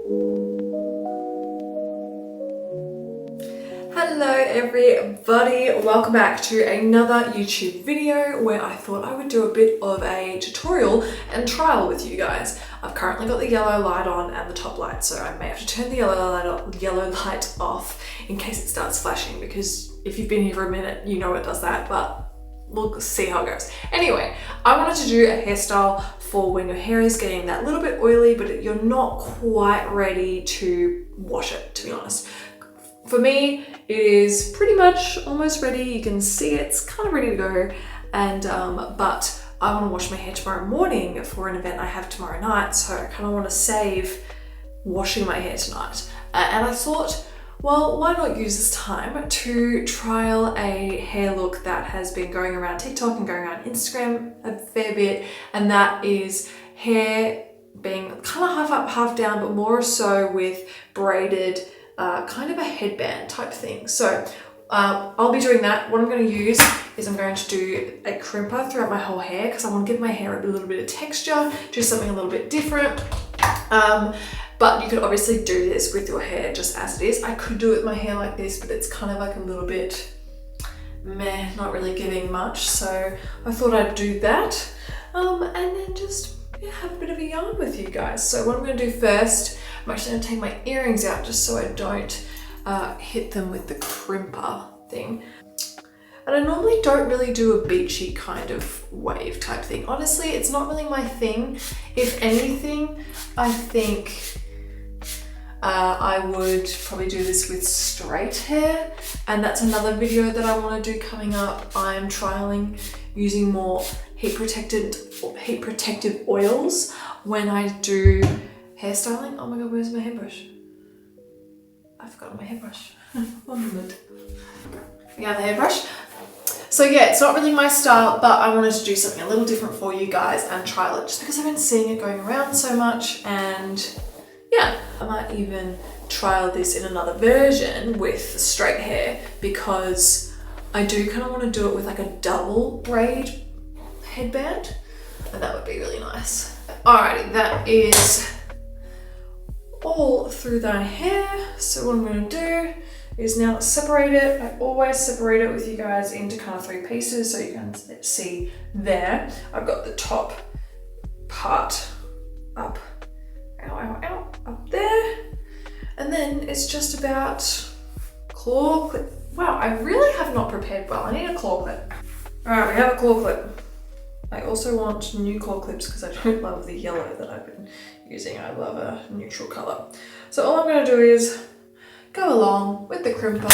Hello everybody, welcome back to another YouTube video where I thought I would do a bit of a tutorial and trial with you guys. I've currently got the yellow light on and the top light, so I may have to turn the yellow light off in case it starts flashing, because if you've been here for a minute you know it does that, but we'll see how it goes. Anyway, I wanted to do a hairstyle for when your hair is getting that little bit oily but you're not quite ready to wash it, to be honest. For me, it is pretty much almost ready. You can see it's kind of ready to go, and but I want to wash my hair tomorrow morning for an event I have tomorrow night, so I kind of want to save washing my hair tonight. And I thought, well, why not use this time to trial a hair look that has been going around TikTok and going around Instagram a fair bit, and that is hair being kind of half up, half down, but more so with braided, kind of a headband type thing. So I'll be doing that. What I'm going to use is I'm going to do a crimper throughout my whole hair because I want to give my hair a little bit of texture, do something a little bit different. But you could obviously do this with your hair just as it is. I could do it with my hair like this, but it's kind of like a little bit meh, not really giving much. So I thought I'd do that, and then just have a bit of a yarn with you guys. So what I'm going to do first, I'm actually going to take my earrings out just so I don't hit them with the crimper thing. And I normally don't really do a beachy kind of wave type thing. Honestly, it's not really my thing. If anything, I think I would probably do this with straight hair, and that's another video that I want to do coming up. I am trialing using more heat protective oils when I do hairstyling. Oh my god, where's my hairbrush? I forgot my hairbrush. 1 minute. Yeah, the hairbrush. So yeah, it's not really my style, but I wanted to do something a little different for you guys and trial it just because I've been seeing it going around so much. And yeah, I might even trial this in another version with straight hair because I do kind of want to do it with like a double braid headband, and that would be really nice. Alrighty, that is all through the hair. So what I'm going to do is now separate it. I always separate it with you guys into kind of 3 pieces so you can see there. I've got the top part up, up there, and then it's just about claw clip. Wow, I really have not prepared well. I need a claw clip. Alright, we have a claw clip. I also want new claw clips because I don't love the yellow that I've been using. I love a neutral color. So all I'm going to do is go along with the crimper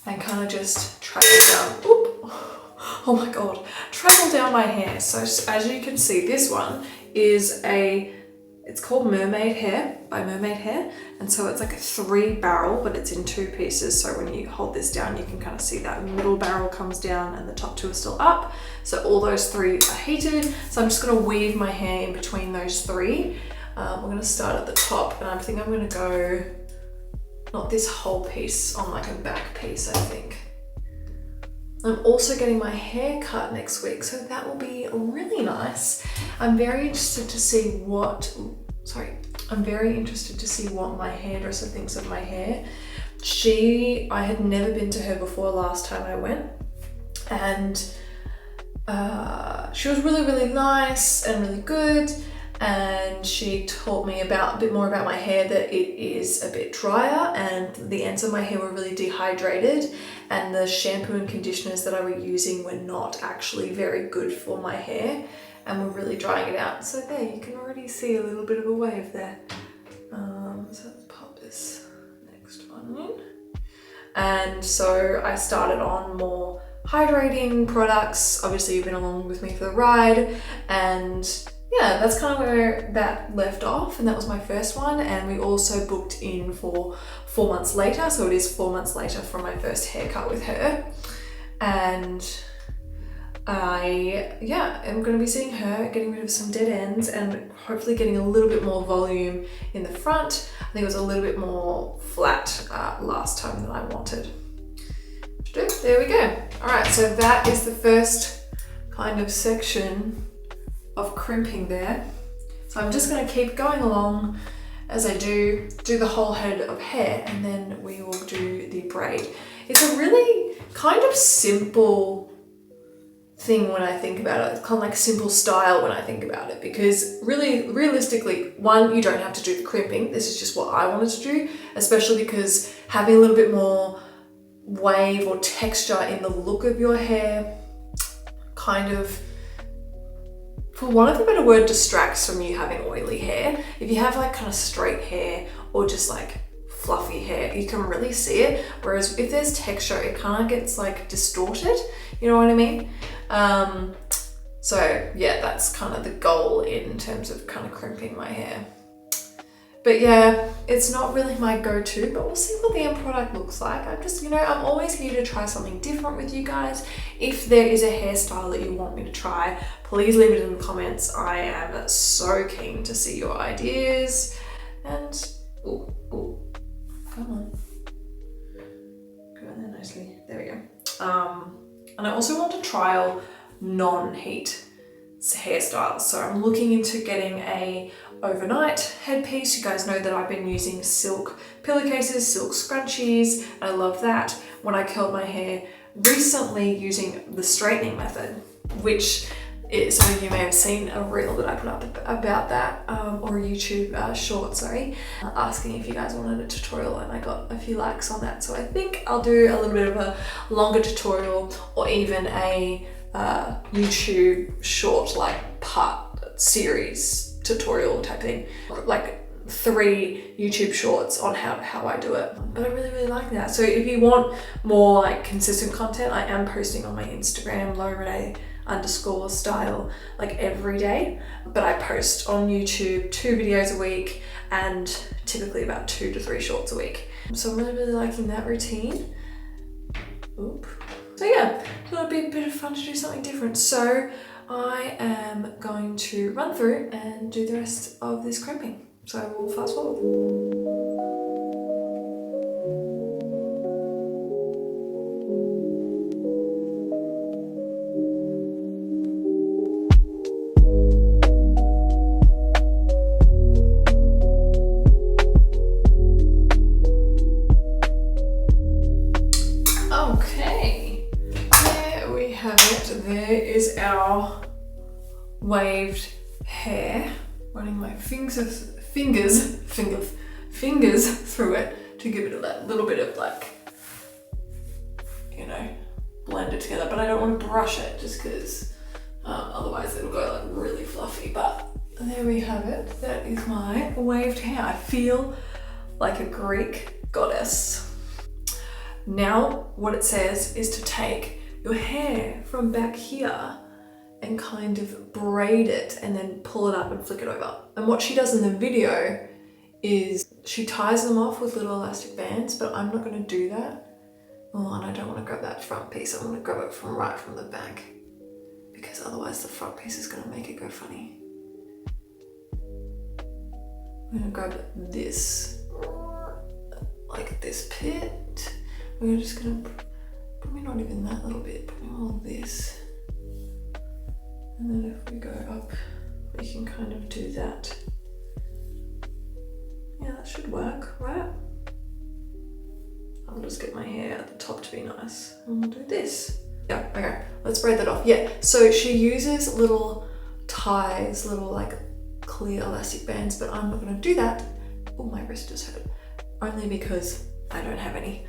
and kind of just travel down. Oop. Oh my god, travel down my hair. So as you can see, this one is it's called Mermaid Hair by Mermaid Hair, and so it's like a 3 barrel, but it's in 2 pieces. So when you hold this down, you can kind of see that middle barrel comes down and the top 2 are still up. So all those 3 are heated. So I'm just going to weave my hair in between those 3. We're going to start at the top, and I think I'm going to go not this whole piece, on like a back piece, I think. I'm also getting my hair cut next week, so that will be really nice. I'm very interested to see what my hairdresser thinks of my hair. I had never been to her before last time I went, and she was really, really nice and really good. And she taught me a bit more about my hair, that it is a bit drier and the ends of my hair were really dehydrated, and the shampoo and conditioners that I were using were not actually very good for my hair and were really drying it out. So there, you can already see a little bit of a wave there. So let's pop this next one in. And so I started on more hydrating products. Obviously you've been along with me for the ride, and yeah, that's kind of where that left off, and that was my first one. And we also booked in for 4 months later, so it is 4 months later from my first haircut with her. And I am going to be seeing her, getting rid of some dead ends and hopefully getting a little bit more volume in the front. I think it was a little bit more flat last time than I wanted. There we go. All right, so that is the first kind of section of crimping there. So I'm just going to keep going along as I do the whole head of hair, and then we will do the braid. It's a really kind of simple thing when I think about it. It's kind of like simple style when I think about it, because really, realistically, one, you don't have to do the crimping. This is just what I wanted to do, especially because having a little bit more wave or texture in the look of your hair kind of, for want of a better word, distracts from you having oily hair. If you have like kind of straight hair or just like fluffy hair, you can really see it. Whereas if there's texture, it kind of gets like distorted, you know what I mean? So yeah, that's kind of the goal in terms of kind of crimping my hair. But yeah, it's not really my go-to, but we'll see what the end product looks like. I'm just, you know, I'm always here to try something different with you guys. If there is a hairstyle that you want me to try, please leave it in the comments. I am so keen to see your ideas. And, oh, come on. Go in there nicely. There we go. And I also want to trial non-heat hairstyles. So I'm looking into getting a overnight headpiece. You guys know that I've been using silk pillowcases, silk scrunchies. I love that. When I curled my hair recently using the straightening method, which is, some of you may have seen a reel that I put up about that, or a YouTube short, asking if you guys wanted a tutorial, and I got a few likes on that. So I think I'll do a little bit of a longer tutorial, or even a YouTube short, like part series tutorial type thing, like 3 YouTube shorts on how I do it. But I really like that. So if you want more like consistent content, I am posting on my Instagram, Lovielies_style, like every day, but I post on YouTube 2 videos a week and typically about 2 to 3 shorts a week. So I'm really liking that routine. Oop. So yeah, thought it'd be a bit of fun to do something different. So I am going to run through and do the rest of this crimping. So we'll fast forward. There is our waved hair. Running my fingers through it to give it that little bit of like, you know, blend it together. But I don't want to brush it just because otherwise it'll go like really fluffy. But there we have it. That is my waved hair. I feel like a Greek goddess. Now what it says is to take your hair from back here and kind of braid it and then pull it up and flick it over. And what she does in the video is she ties them off with little elastic bands, but I'm not going to do that. Oh, and I don't want to grab that front piece. I'm going to grab it right from the back, because otherwise the front piece is going to make it go funny. I'm going to grab this, like this pit. We're just going to, probably not even that little bit, probably all this. And then if we go up, we can kind of do that. Yeah, that should work, right? I'll just get my hair at the top to be nice. And we'll do this. Yeah, okay, let's braid that off. Yeah, so she uses little ties, little like clear elastic bands, but I'm not gonna do that. Oh, my wrist just hurt. Only because I don't have any.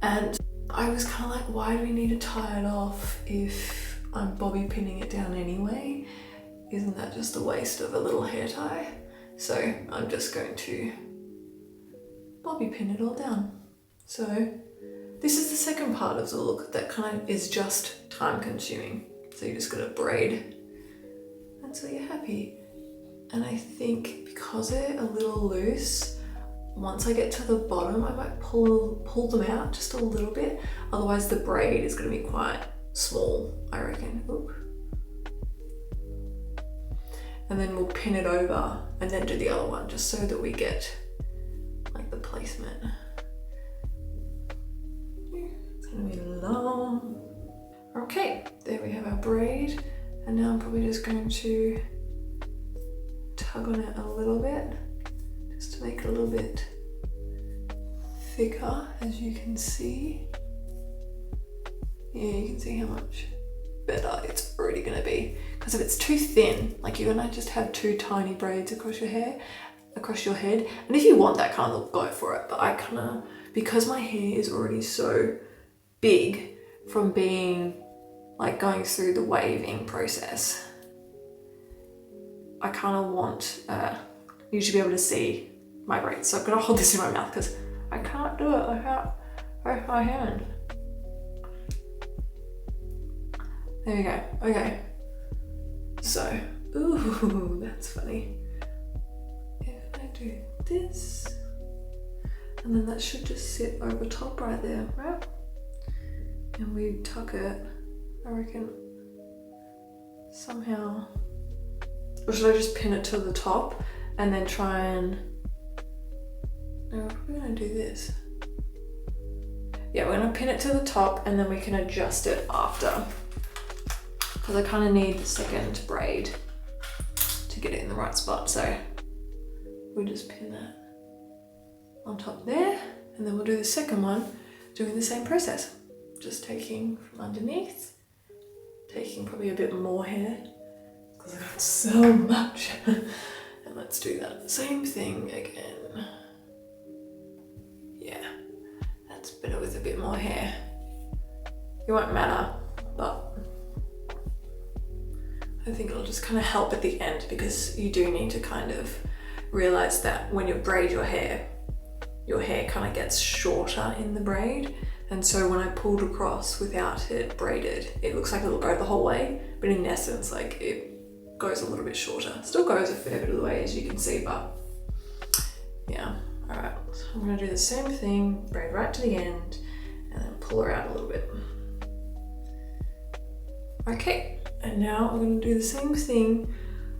And I was kind of like, why do we need to tie it off if I'm bobby pinning it down anyway? Isn't that just a waste of a little hair tie? So I'm just going to bobby pin it all down. So this is the second part of the look that kind of is just time consuming. So you're just gonna braid until you're happy. And I think because they're a little loose, once I get to the bottom, I might pull them out just a little bit. Otherwise the braid is gonna be quite small, I reckon. Oop. And then we'll pin it over and then do the other one, just so that we get like the placement. It's gonna be long. Okay, there we have our braid. And now I'm probably just going to tug on it a little bit, just to make it a little bit thicker, as you can see. Yeah, you can see how much better it's already gonna be. Because if it's too thin, like you're gonna just have two tiny braids across your hair, across your head. And if you want that kind of look, go for it. But I kind of, because my hair is already so big from being like going through the waving process, I kind of want you to be able to see my braids. So I'm gonna hold this in my mouth because I can't do it. I can't with my hand. There we go. Okay. So, ooh, that's funny. If I do this, and then that should just sit over top right there, right? And we tuck it, I reckon, somehow. Or should I just pin it to the top and then try and, no, we're probably gonna do this. Yeah, we're gonna pin it to the top and then we can adjust it after. Because I kind of need the second braid to get it in the right spot. So we'll just pin that on top there, and then we'll do the second one doing the same process. Just taking from underneath, taking probably a bit more hair because I got so much. And let's do that same thing again. Yeah, that's better with a bit more hair. It won't matter, but I think it'll just kind of help at the end, because you do need to kind of realize that when you braid your hair kind of gets shorter in the braid. And so when I pulled across without it braided, it looks like it'll go the whole way, but in essence, like it goes a little bit shorter. Still goes a fair bit of the way, as you can see, but yeah. All right, so I'm gonna do the same thing, braid right to the end, and then pull her out a little bit. Okay, and now I'm gonna do the same thing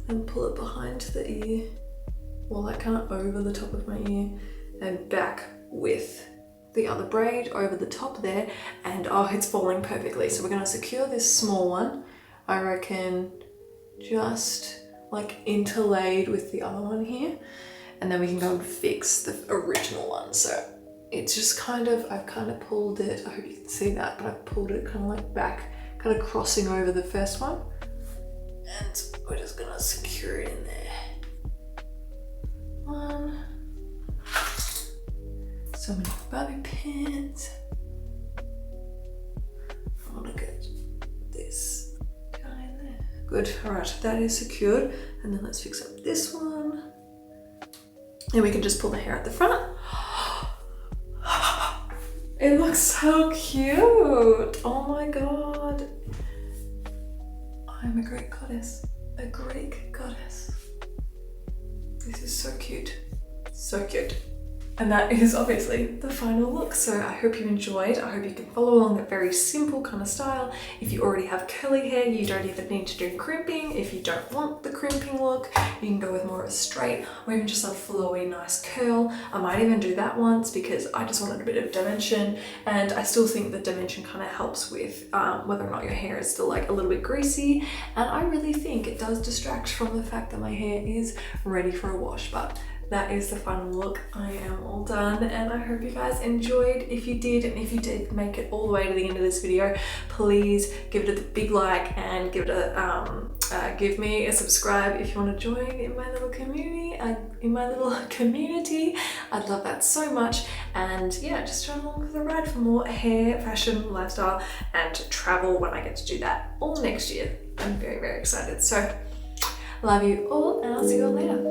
and pull it behind the ear, well, like kind of over the top of my ear, and back with the other braid over the top there. And oh, it's falling perfectly. So we're gonna secure this small one, I reckon, just like interlaid with the other one here, and then we can go and fix the original one. So it's just kind of, I've kind of pulled it, I hope you can see that, but I've pulled it kind of like back, kind of crossing over the first one, and we're just gonna secure it in there. One. So many bobby pins. I want to get this guy in there. Good, all right, that is secured. And then let's fix up this one. And we can just pull the hair at the front. It looks so cute. Oh my God. I'm a Greek goddess. A Greek goddess. This is so cute. So cute. And that is obviously the final look. So I hope you enjoyed. I hope you can follow along that very simple kind of style. If you already have curly hair, you don't even need to do crimping. If you don't want the crimping look, you can go with more of a straight or even just a flowy, nice curl. I might even do that once because I just wanted a bit of dimension, and I still think the dimension kind of helps with whether or not your hair is still like a little bit greasy. And I really think it does distract from the fact that my hair is ready for a wash. But that is the final look. I am all done, and I hope you guys enjoyed. If you did, and if you did make it all the way to the end of this video, please give it a big like and give it a give me a subscribe if you want to join in my little community. I'd love that so much. And yeah, just join along for the ride for more hair, fashion, lifestyle, and travel when I get to do that all next year. I'm very, very excited. So love you all, and I'll see you all later.